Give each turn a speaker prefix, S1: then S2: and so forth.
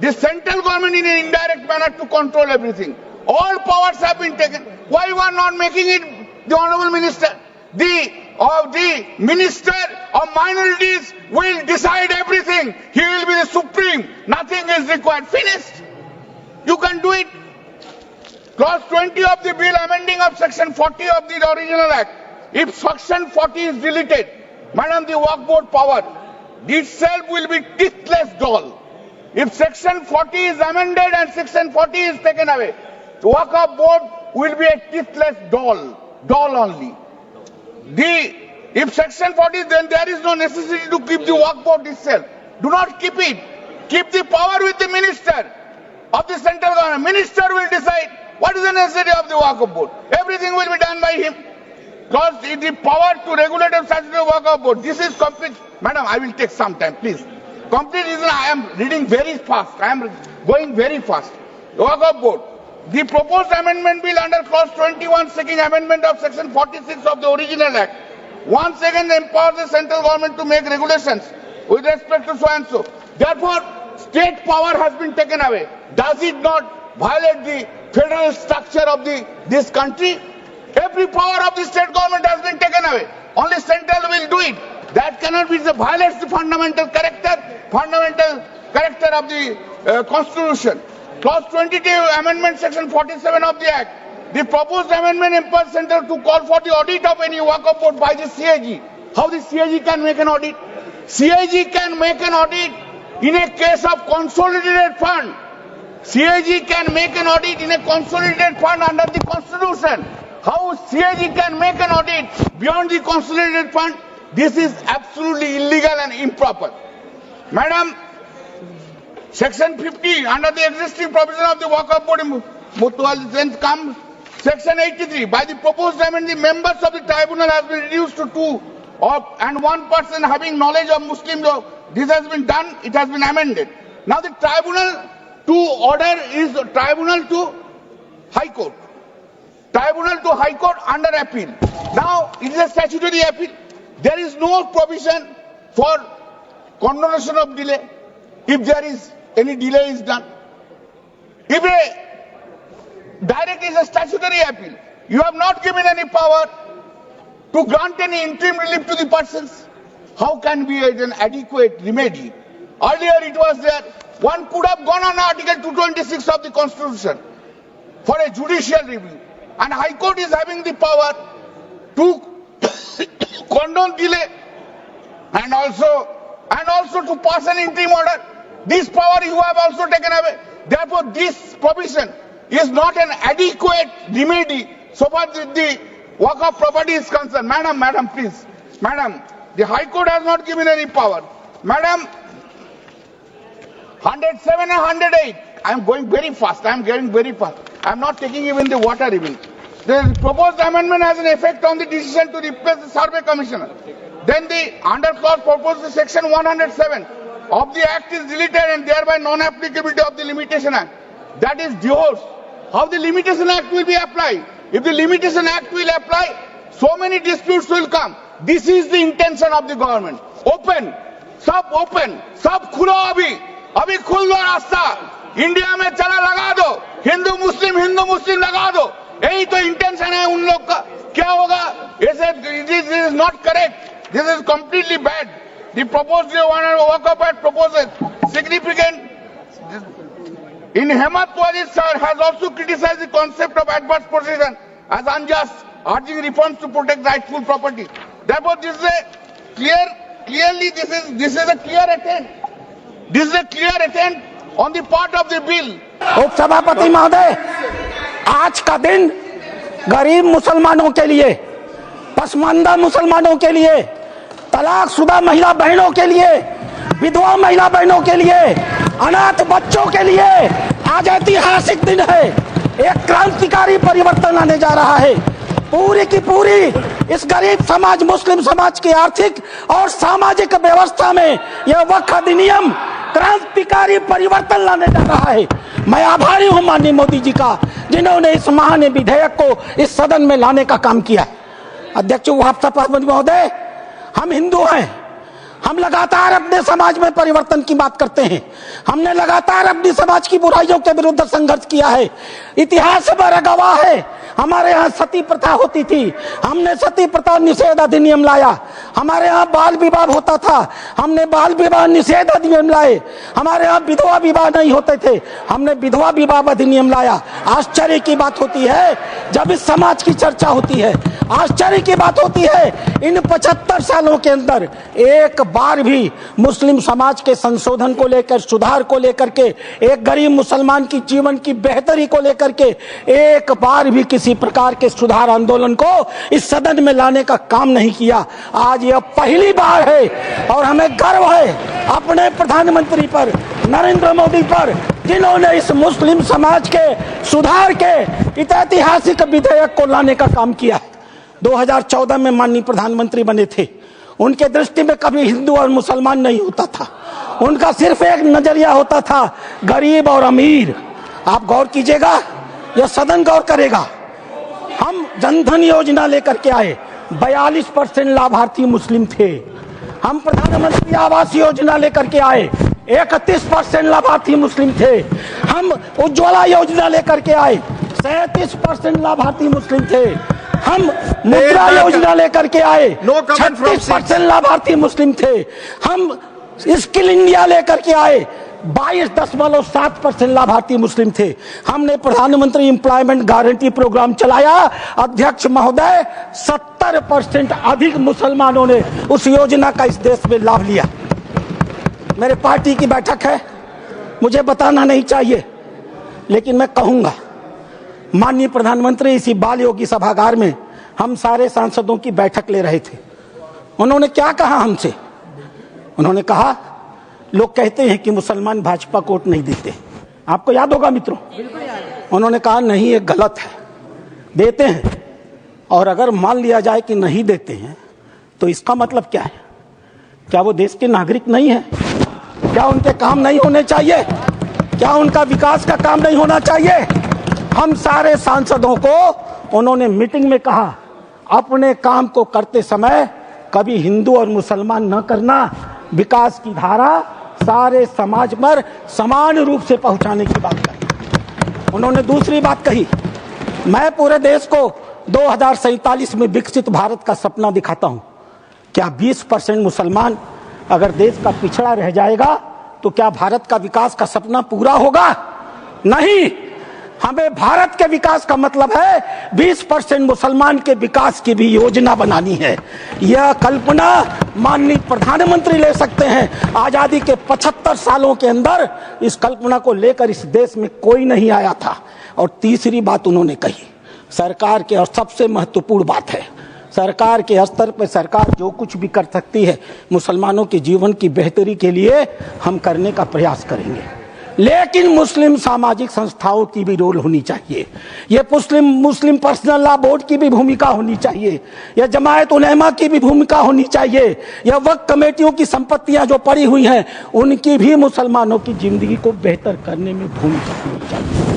S1: the central government in an indirect manner to control everything. All powers have been taken. Why you are not making it the Honorable Minister? The Minister of Minorities will decide everything. He will be the supreme. Nothing is required. Finished. You can do it. Clause 20 of the bill amending of section 40 of the original act. If section 40 is deleted, Madam, the Waqf Board power itself will be teethless doll. If section 40 is amended and section 40 is taken away, the Waqf Board will be a teethless doll only. If section 40, then there is no necessity to keep the Waqf Board itself. Do not keep it. Keep the power with the minister of the central government. Minister will decide what is the necessity of the Waqf Board. Everything will be done by him. Because the power to regulate the statutory Waqf Board. This is complete. Madam, I will take some time, please. Complete reason I am reading very fast. I am going very fast. Waqf Board. The proposed amendment bill under clause 21 seeking amendment of section 46 of the original act once again empowers the central government to make regulations with respect to so and so. Therefore, state power has been taken away. Does it not violate the federal structure of this country? Every power of the state government has been taken away. Only central will do it. That cannot be the violates the fundamental character of the Constitution. Clause 22 amendment section 47 of the Act. The proposed amendment empowers central to call for the audit of any Waqf Board by the CAG. How the CAG can make an audit? CAG can make an audit in a case of consolidated fund. CAG can make an audit in a consolidated fund under the Constitution. How CAG can make an audit beyond the consolidated fund? This is absolutely illegal and improper. Madam, section 50 under the existing provision of the Waqf Board then comes section 83. By the proposed amendment, the members of the tribunal has been reduced to 2 and 1 person having knowledge of Muslim law. This has been done. It has been amended. Now the tribunal to order is tribunal to High Court. Tribunal to High Court under appeal. Now it is a statutory appeal. There is no provision for condonation of delay if there is any delay is done. If a direct is a statutory appeal, you have not given any power to grant any interim relief to the persons. How can be an adequate remedy? Earlier it was there. One could have gone on Article 226 of the Constitution for a judicial review. And High Court is having the power to condone delay and also to pass an interim order. This power you have also taken away. Therefore, this provision is not an adequate remedy so far as the Waqf property is concerned. Madam, please. Madam, the High Court has not given any power. Madam, 107 and 108. I am going very fast. I am getting very fast. I am not taking even the water even. The proposed amendment has an effect on the decision to replace the survey commissioner. Then the under clause proposed section 107 of the act is deleted and thereby non-applicability of the limitation act. That is divorce. How the limitation act will be applied? If the limitation act will apply, so many disputes will come. This is the intention of the government. Open, sab khulo abhi khul do rasta. India में चला लगा दो, हिंदू मुस्लिम लगा दो. यही तो intention है उन लोग का. क्या होगा? This is not correct. This is completely bad. The proposed Waqf Act proposes significant. In Hemant Wazir sir has also criticized the concept of adverse possession as unjust, urging reforms to protect rightful property. Therefore, this is a clearly this is a clear attempt. This is a clear attempt on the part of the bill.
S2: उपसभापति महोदय, आज का दिन गरीब मुसलमानों के लिए, पसमानदा मुसलमानों के लिए, तलाकशुदा महिला बहनों के लिए, विधवा महिला बहनों के लिए, अनाथ बच्चों के लिए आज ऐतिहासिक दिन है. एक क्रांतिकारी परिवर्तन आने जा रहा है. पूरी की पूरी इस गरीब समाज, मुस्लिम समाज की आर्थिक और सामाजिक व्यवस्था में यह वक्फ अधिनियम क्रांतिकारी परिवर्तन लाने जा रहा है. मैं आभारी हूं माननीय मोदी जी का, जिन्होंने इस महान विधेयक को इस सदन में लाने का काम किया. अध्यक्ष सभापति महोदय, हम हिंदू हैं, हम लगातार अपने समाज में परिवर्तन की बात करते हैं। हमने लगातार अपनी समाज की बुराइयों के विरुद्ध संघर्ष किया है। इतिहास हमारा गवाह है। हमारे यहाँ सती प्रथा होती थी, हमने सती प्रथा निषेध अधिनियम लाया। हमारे यहाँ बाल विवाह होता था, हमने बाल विवाह निषेध अधिनियम लाए। हमारे यहाँ विधवा विवाह नहीं होते थे, हमने विधवा विवाह अधिनियम लाया। आश्चर्य की बात होती है जब इस समाज की चर्चा होती है, आश्चर्य की बात होती है इन 75 सालों के अंदर एक बार भी मुस्लिम समाज के संशोधन को लेकर, सुधार को लेकर के, एक गरीब मुसलमान की जीवन की बेहतरी को लेकर के एक बार भी किसी प्रकार के सुधार आंदोलन को इस सदन में लाने का काम नहीं किया। आज यह पहली बार है और हमें गर्व है अपने प्रधानमंत्री पर, नरेंद्र मोदी पर, जिन्होंने इस मुस्लिम समाज के सुधार के ऐतिहासिक विधेयक को लाने का काम किया है। 2014 में माननीय प्रधानमंत्री बने थे। उनके दृष्टि में कभी हिंदू और मुसलमान नहीं होता था, उनका सिर्फ एक नजरिया होता था, गरीब और अमीर। आप गौर कीजिएगा, यह सदन गौर करेगा। हम जनधन योजना लेकर के आए, 42% लाभार्थी मुस्लिम थे। हम प्रधानमंत्री आवास योजना लेकर के आए, 31% लाभार्थी मुस्लिम थे। हम उज्ज्वला योजना लेकर के आए, 37% लाभार्थी मुस्लिम थे। हम मुद्रा योजना लेकर के आए, 36% लाभार्थी मुस्लिम थे। हम स्किल इंडिया लेकर के आए, 22.7% लाभार्थी मुस्लिम थे। हमने प्रधानमंत्री एम्प्लॉयमेंट गारंटी प्रोग्राम चलाया, अध्यक्ष महोदय 70% अधिक मुसलमानों ने उस योजना का इस देश में लाभ लिया। मेरे पार्टी की बैठक है, मुझे बताना नहीं चाहिए, लेकिन मैं कहूंगा, माननीय प्रधानमंत्री इसी बाल योगी सभागार में हम सारे सांसदों की बैठक ले रहे थे। उन्होंने क्या कहा हमसे? उन्होंने कहा, लोग कहते हैं कि मुसलमान भाजपा को वोट नहीं देते। आपको याद होगा मित्रों, उन्होंने कहा नहीं, ये गलत है, देते हैं। और अगर मान लिया जाए कि नहीं देते हैं तो इसका मतलब क्या है? क्या वो देश के नागरिक नहीं है? क्या उनके काम नहीं होने चाहिए? क्या उनका विकास का काम नहीं होना चाहिए? हम सारे सांसदों को उन्होंने मीटिंग में कहा, अपने काम को करते समय कभी हिंदू और मुसलमान न करना, विकास की धारा सारे समाज पर समान रूप से पहुंचाने की बात कही। उन्होंने दूसरी बात कही, मैं पूरे देश को 2047 में विकसित भारत का सपना दिखाता हूं। क्या 20% मुसलमान अगर देश का पिछड़ा रह जाएगा तो क्या भारत का विकास का सपना पूरा होगा? नहीं। हमें भारत के विकास का मतलब है 20% मुसलमान के विकास की भी योजना बनानी है। यह कल्पना माननीय प्रधानमंत्री ले सकते हैं। आजादी के 75 सालों के अंदर इस कल्पना को लेकर इस देश में कोई नहीं आया था। और तीसरी बात उन्होंने कही, सरकार के, और सबसे महत्वपूर्ण बात है, सरकार के स्तर पर सरकार जो कुछ भी कर सकती है मुसलमानों के जीवन की बेहतरी के लिए हम करने का प्रयास करेंगे। लेकिन मुस्लिम सामाजिक संस्थाओं की भी रोल होनी चाहिए। ये मुस्लिम पर्सनल लॉ बोर्ड की भी भूमिका होनी चाहिए, या जमायत उलेमा की भी भूमिका होनी चाहिए, या वक्फ कमेटियों की संपत्तियां जो पड़ी हुई हैं उनकी भी मुसलमानों की जिंदगी को बेहतर करने में भूमिका होनी चाहिए।